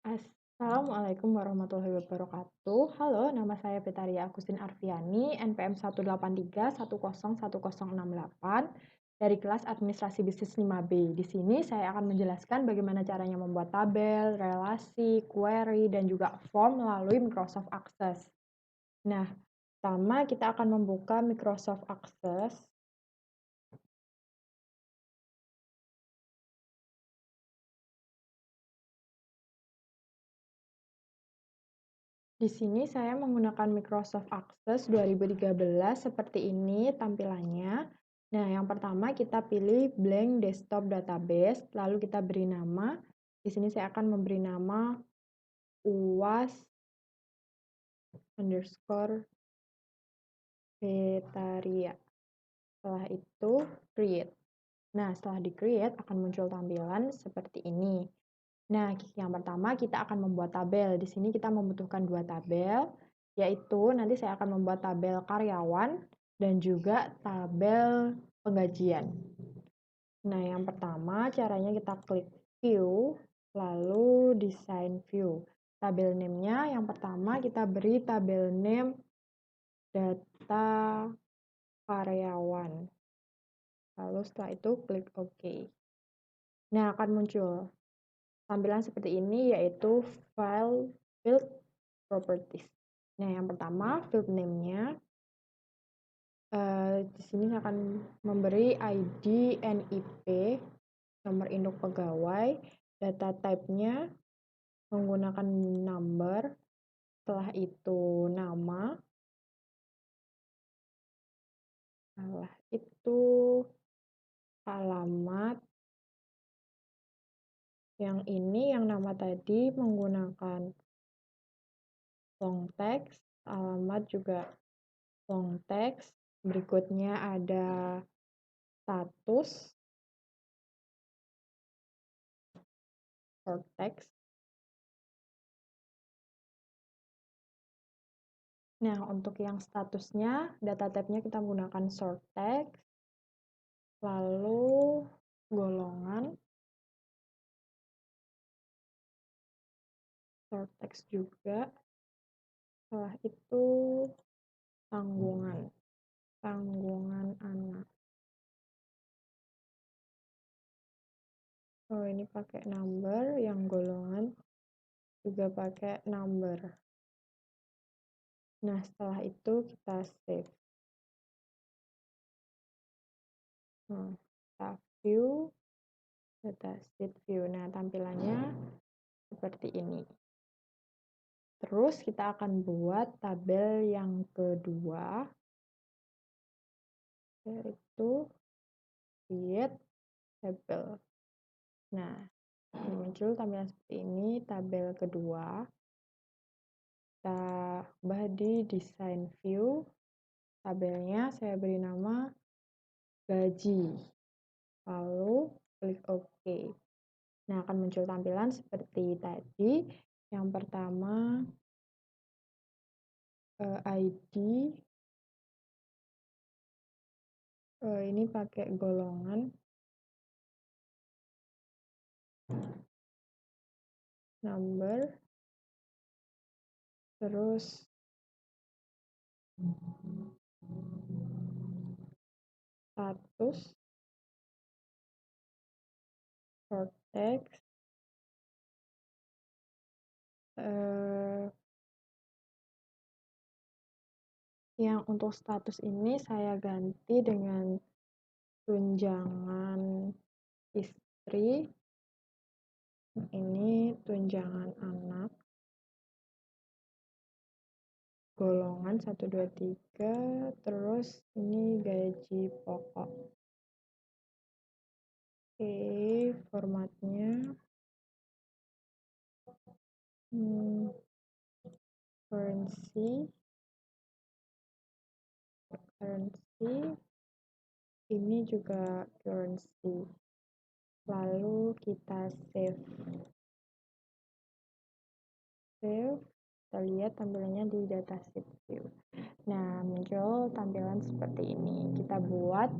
Assalamualaikum warahmatullahi wabarakatuh. Halo, nama saya Betaria Agustin Arfiani, NPM 183101068 dari kelas Administrasi Bisnis 5B. Di sini saya akan menjelaskan bagaimana caranya membuat tabel, relasi, query, dan juga form melalui Microsoft Access. Nah, pertama kita akan membuka Microsoft Access. Di sini saya menggunakan Microsoft Access 2013 seperti ini tampilannya. Nah, yang pertama kita pilih blank desktop database, lalu kita beri nama. Di sini saya akan memberi nama UAS underscore Betaria. Setelah itu create. Nah, setelah di-create akan muncul tampilan seperti ini. Nah, yang pertama kita akan membuat tabel. Di sini kita membutuhkan dua tabel, yaitu nanti saya akan membuat tabel karyawan dan juga tabel penggajian. Nah, yang pertama caranya kita klik view, lalu design view. Tabel name-nya yang pertama kita beri tabel name data karyawan. Lalu setelah itu klik OK. Nah, akan muncul tampilan seperti ini yaitu file field properties. Nah, yang pertama field name-nya di sini saya akan memberi ID, NIP, nomor induk pegawai, data type-nya menggunakan number, setelah itu nama, setelah itu alamat, yang ini yang nama tadi menggunakan long text, alamat juga long text, berikutnya ada status, short text. Nah, untuk yang statusnya, data type-nya kita menggunakan short text, lalu golongan, short text juga, setelah itu tanggungan anak. Oh, ini pakai number, yang golongan juga pakai number. Nah, setelah itu kita save. Kita view, data sheet view. Nah, tampilannya seperti ini. Terus kita akan buat tabel yang kedua, yaitu create table. Nah, muncul tampilan seperti ini, tabel kedua. Kita ubah di design view. Tabelnya saya beri nama gaji. Lalu klik OK. Nah, akan muncul tampilan seperti tadi. Yang pertama ID, ini pakai golongan, number, terus status, short text, yang untuk status ini saya ganti dengan tunjangan istri, ini tunjangan anak, golongan 1, 2, 3, terus ini gaji pokok. Oke, formatnya currency, ini juga currency. Lalu kita save. Kita lihat tampilannya di datasheet view. Nah, muncul tampilan seperti ini. Kita buat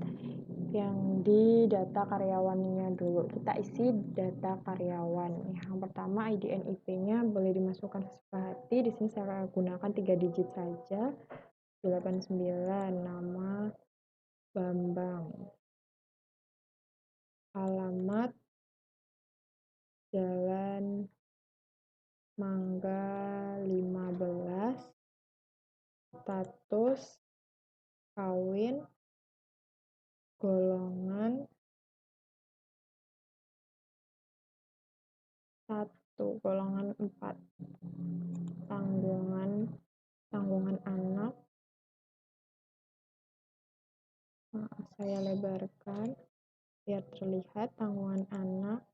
yang di data karyawannya dulu. Kita isi data karyawan. Yang pertama ID NIP-nya boleh dimasukkan sesuka hati. Di sini saya gunakan 3 digit saja. 89, nama Bambang. Alamat Jalan Mangga 15. Status kawin, golongan 1, golongan 4. Tanggungan anak. Saya lebarkan biar terlihat tanggungan anak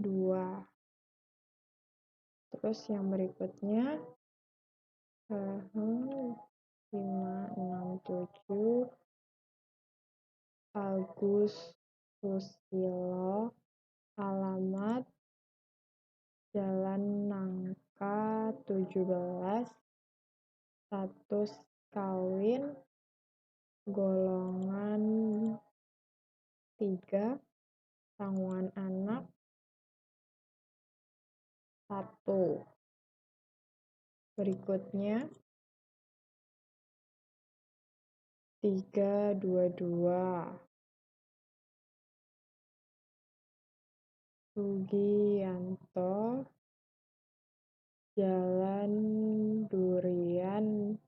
2. Terus yang berikutnya 567 Agus Susilo, alamat Jalan Nangka 17, status kawin, golongan 3, tanggungan anak 1. Berikutnya 322 Sugiyanto, Jalan Durian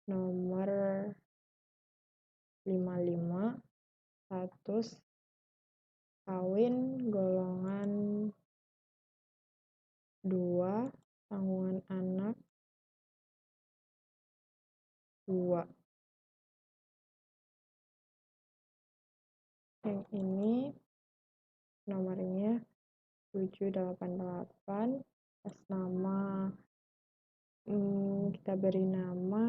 nomor 55, status kawin, golongan 2, tanggungan anak 2. Yang ini nomornya 788. Atas nama kita beri nama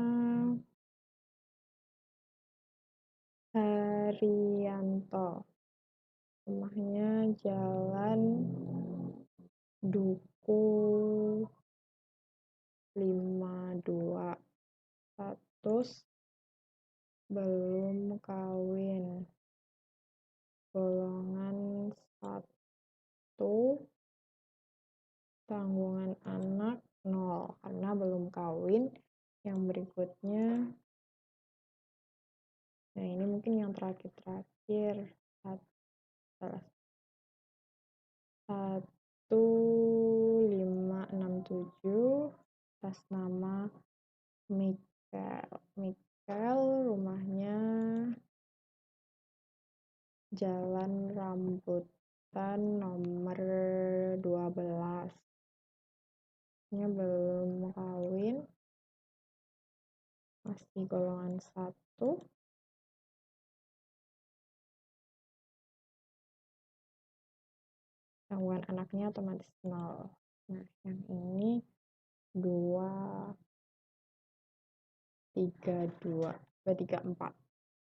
Haryanto. Rumahnya Jalan Duku 52. Status belum kawin. Golongan 1, tanggungan anak 0 karena belum kawin. Yang berikutnya, nah ini mungkin yang terakhir 1567 atas nama Michael, rumahnya Jalan Rambutan nomor 12. Ini belum kawin, masih golongan 1. Tanggungan anaknya otomatis 0. Nah, yang ini 234.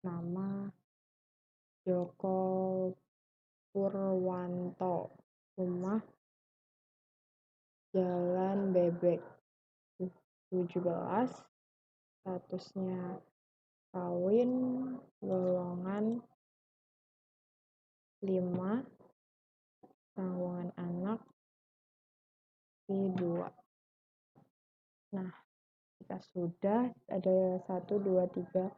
Nama Joko Purwanto, rumah Jalan Bebek 17, statusnya kawin, golongan 5, tanggungan anak 2. Nah, jika sudah ada 1, 2, 3,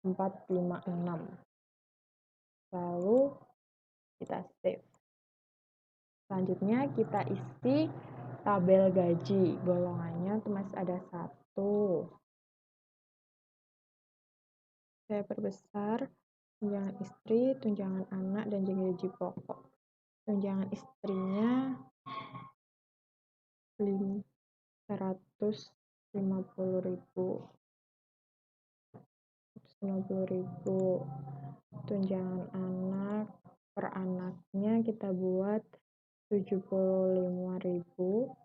4, 5, 6. Lalu kita save. Selanjutnya kita isi tabel gaji. Golongannya masih ada 1. Saya perbesar tunjangan istri, tunjangan anak, dan gaji pokok. Tunjangan istrinya 150.000. Tunjangan anak per anaknya kita buat 75.000.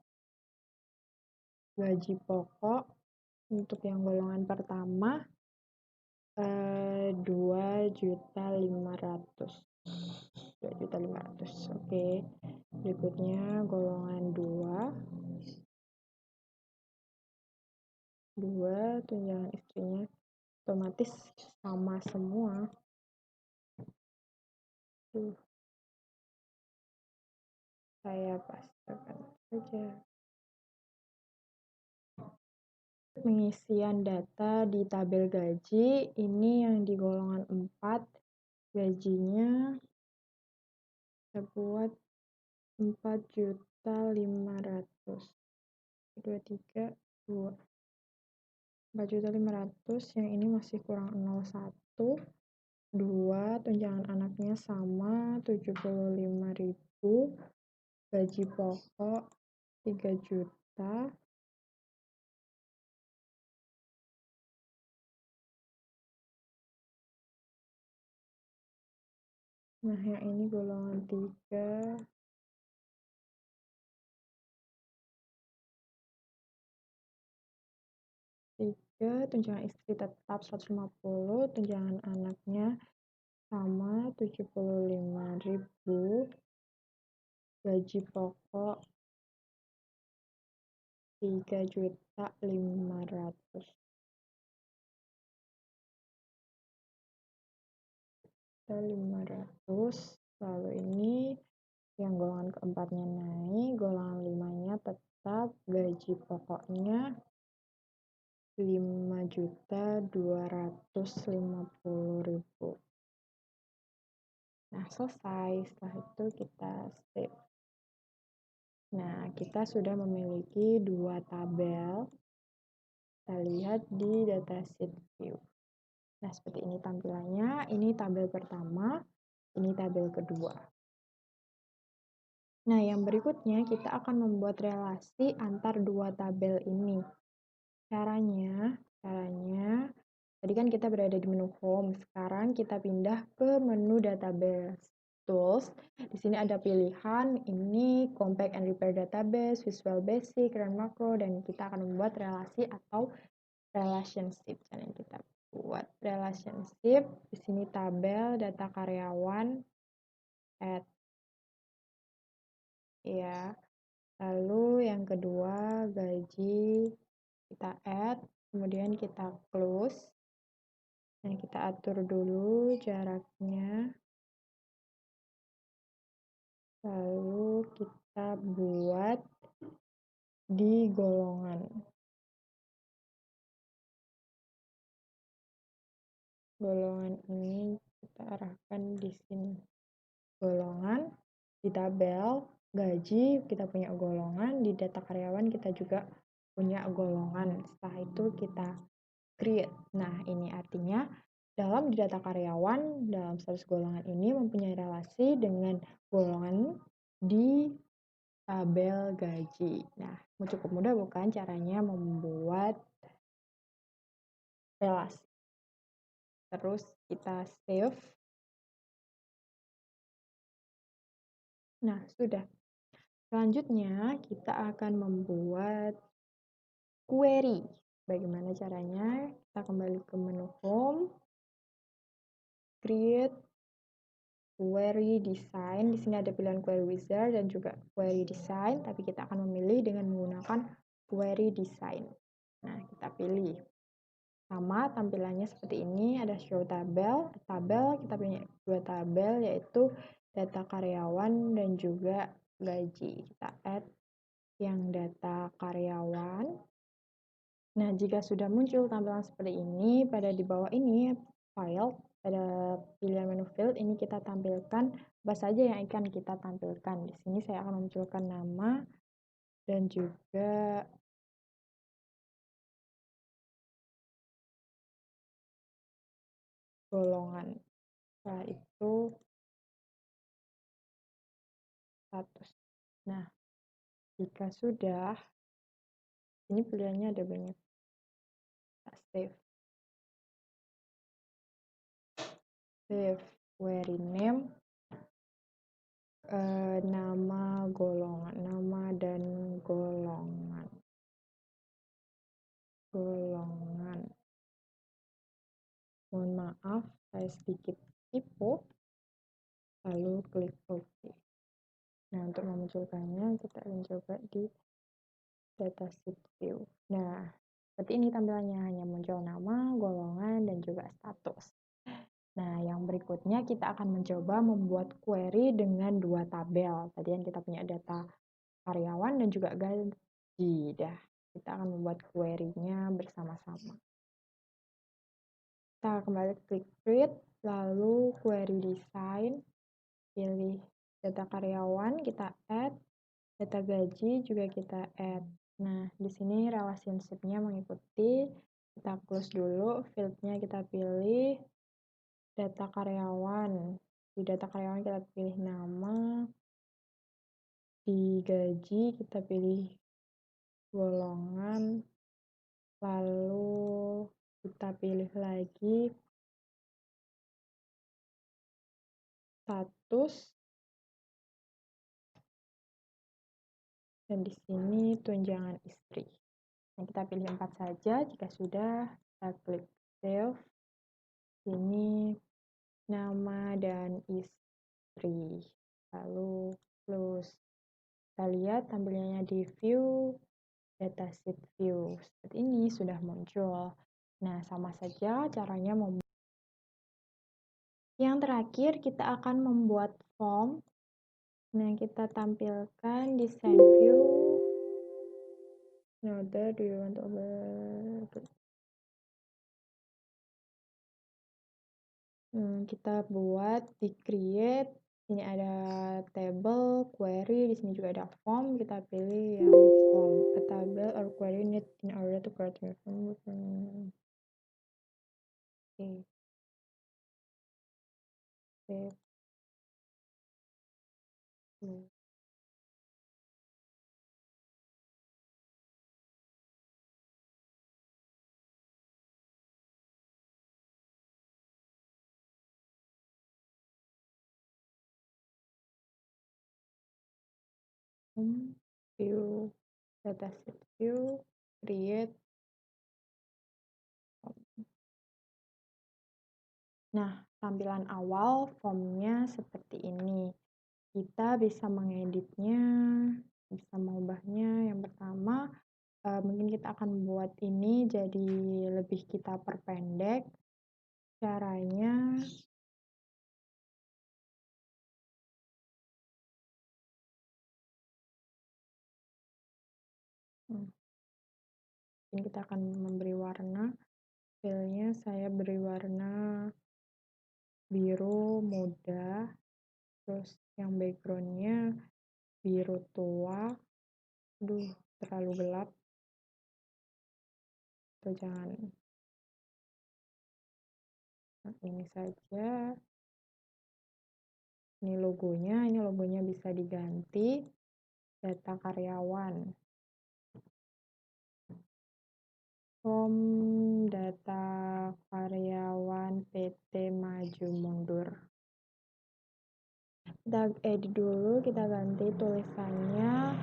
Gaji pokok untuk yang golongan pertama 2.500.000. Oke. Berikutnya golongan 2 tunjangan istrinya otomatis sama semua. Saya pastikan saja. Pengisian data di tabel gaji, ini yang di golongan 4, gajinya kita buat 4.500.000. 23, 2. 4.500.000, yang ini masih kurang 01. 2, tunjangan anaknya sama 75.000. Gaji pokok 3 juta. Nah, yang ini golongan 3. 3, tunjangan istri tetap 150, tunjangan anaknya sama 75.000. Gaji pokok 3.500.000. Lalu ini yang golongan keempatnya naik, golongan 5-nya tetap, gaji pokoknya 5.250.000. Nah, selesai. Setelah itu kita save. Nah, kita sudah memiliki 2 tabel. Kita lihat di datasheet view. Nah, seperti ini tampilannya. Ini tabel pertama, ini tabel kedua. Nah, yang berikutnya kita akan membuat relasi antar 2 tabel ini. Caranya, tadi kan kita berada di menu home. Sekarang kita pindah ke menu database tools. Di sini ada pilihan ini compact and repair database, visual basic, run macro, dan kita akan membuat relasi atau relationship. Yang kita buat relationship. Di sini tabel data karyawan add, ya. Lalu yang kedua gaji kita add, kemudian kita close. Nah, kita atur dulu jaraknya. Lalu kita buat di golongan. Golongan ini kita arahkan di sini. Golongan di tabel gaji kita punya golongan, di data karyawan kita juga punya golongan. Setelah itu kita create. Nah, ini artinya dalam di data karyawan, dalam status golongan ini mempunyai relasi dengan golongan di tabel gaji. Nah, cukup mudah bukan caranya membuat relasi. Terus kita save. Nah, sudah. Selanjutnya, kita akan membuat query. Bagaimana caranya? Kita kembali ke menu home, create, query design. Di sini ada pilihan query wizard dan juga query design, tapi kita akan memilih dengan menggunakan query design. Nah, kita pilih. Sama tampilannya seperti ini, ada show tabel. Kita punya 2 tabel, yaitu data karyawan dan juga gaji. Kita add yang data karyawan. Nah, jika sudah muncul tampilan seperti ini, pada di bawah ini file, pada pilihan menu field ini kita tampilkan apa saja yang akan kita tampilkan. Di sini saya akan memunculkan nama dan juga golongan. Setelah itu status. Nah, jika sudah, ini pilihannya ada banyak. Kita save. Save query name, nama golongan, nama dan golongan. Mohon maaf, saya sedikit typo. Lalu klik OK. Nah, untuk memunculkannya kita akan coba di datasheet view. Nah, Seperti ini tampilannya, hanya muncul nama, golongan, dan juga status. Nah, yang berikutnya kita akan mencoba membuat query dengan dua tabel. Tadi yang kita punya data karyawan dan juga gaji. Dah, kita akan membuat query-nya bersama-sama. Kita kembali klik create, lalu query design, pilih data karyawan, kita add, data gaji juga kita add. Nah, di sini relationship-nya mengikuti, kita close dulu, field-nya kita pilih, data karyawan. Di data karyawan kita pilih nama, di gaji kita pilih golongan, lalu kita pilih lagi status, dan di sini tunjangan istri. Nah, kita pilih 4 saja. Jika sudah, kita klik save. Ini nama dan istri. Lalu close. Kita lihat tampilannya di view datasheet view. Seperti ini sudah muncul. Nah, sama saja caranya membuat. Yang terakhir, kita akan membuat form. Nah, kita tampilkan design view. Now there, do you want to kita buat di create. Ini ada table, query, di sini juga ada form. Kita pilih yang form. A table or query need in order to create a form. Oke. Save. View, dataset view, create. Nah, tampilan awal formnya seperti ini. Kita bisa mengeditnya, bisa mengubahnya. Yang pertama, mungkin kita akan buat ini jadi lebih kita perpendek. Caranya, mungkin kita akan memberi warna. Filenya saya beri warna biru muda. Terus yang backgroundnya biru tua. Aduh, terlalu gelap. Atau jangan. Nah, ini saja. Ini logonya bisa diganti. Data karyawan. Data karyawan PT Maju Mundur. Kita edit dulu, kita ganti tulisannya,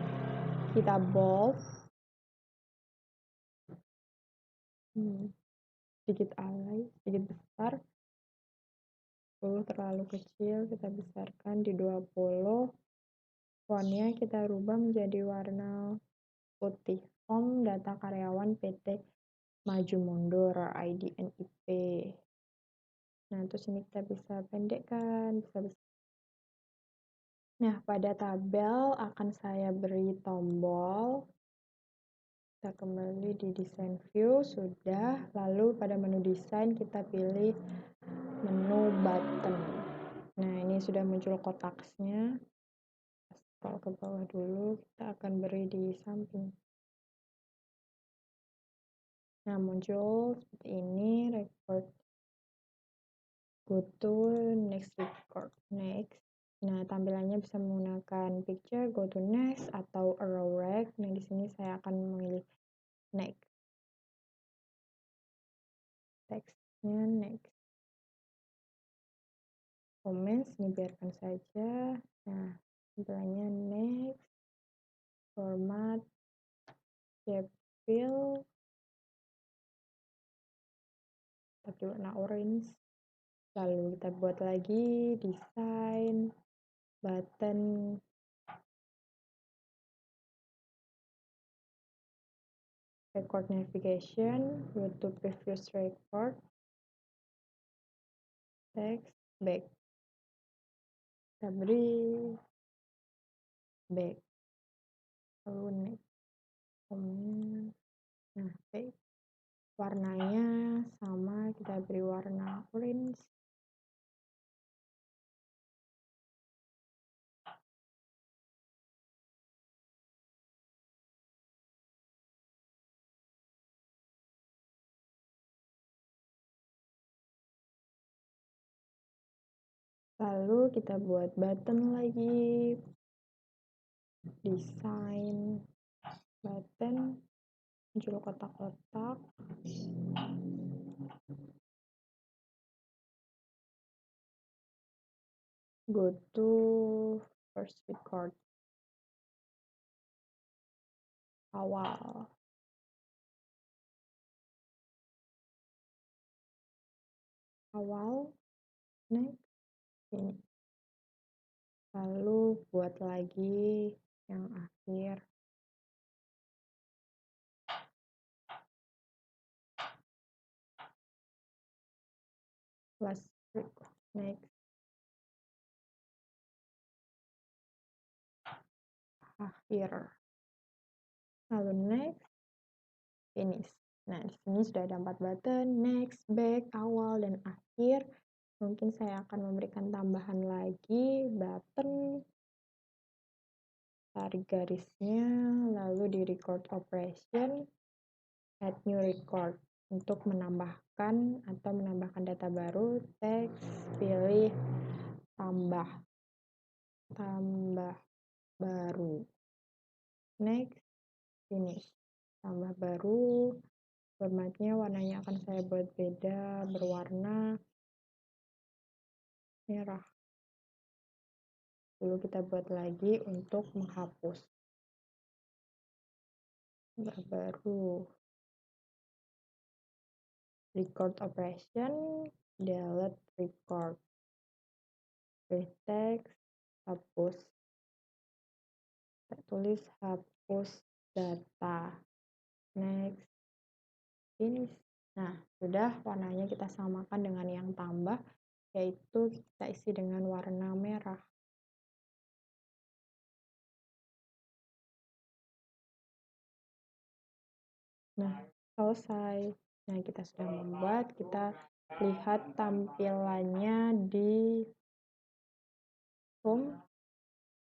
kita bold, sedikit alay, sedikit besar, 10 terlalu kecil, kita besarkan di 20. Fontnya kita rubah menjadi warna putih. Form data karyawan PT Maju Mundur, ID NIP. Nah, terus ini kita bisa pendekkan, Nah, pada tabel akan saya beri tombol. Kita kembali di design view, sudah. Lalu pada menu desain kita pilih menu button. Nah, ini sudah muncul kotaknya. Scroll ke bawah dulu, kita akan beri di samping. Nah, muncul seperti ini, record. Go to next record, next. Nah, tampilannya bisa menggunakan picture, go to next, atau arrow rag. Nah, di sini saya akan memilih next. Teksnya next. Comments ini biarkan saja. Nah, tampilannya next. Format. Shape fill. Tapi warna orange. Lalu kita buat lagi desain button. record navigation, go to previous record, text, back, kita beri back, lalu next, comment, nah back, warnanya sama, kita beri warna orange, lalu kita buat button lagi, desain button, muncul kotak-kotak, go to first record, awal, next, ini, lalu buat lagi yang akhir, last record, next, akhir, lalu next, finish. Nah, di sini sudah ada 4 button, next, back, awal, dan akhir. Mungkin saya akan memberikan tambahan lagi button, tarik garisnya, lalu di record operation, add new record. Untuk menambahkan atau menambahkan data baru, teks, pilih tambah baru. Next, finish. Tambah baru, formatnya warnanya akan saya buat beda, berwarna merah. Lalu kita buat lagi untuk menghapus. Baru. Record operation, delete record. Pilih teks, hapus. Kita tulis hapus data. Next, finish. Nah, sudah warnanya kita samakan dengan yang tambah, yaitu kita isi dengan warna merah. Nah, selesai. Nah, kita sudah membuat, kita lihat tampilannya di home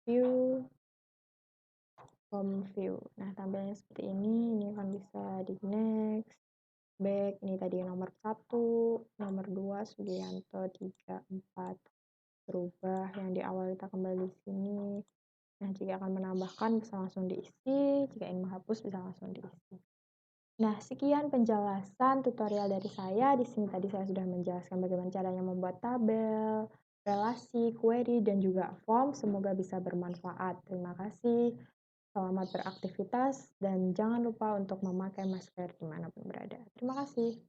view. Nah, tampilannya seperti ini akan bisa di next, back, ini tadi nomor 1, nomor 2, Sugianto, 3, 4, berubah, yang di awal kita kembali di sini. Nah, jika akan menambahkan bisa langsung diisi, jika ingin menghapus bisa langsung diisi. Nah, sekian penjelasan tutorial dari saya. Di sini tadi saya sudah menjelaskan bagaimana caranya membuat tabel, relasi, query, dan juga form. Semoga bisa bermanfaat. Terima kasih. Selamat beraktivitas dan jangan lupa untuk memakai masker dimanapun berada. Terima kasih.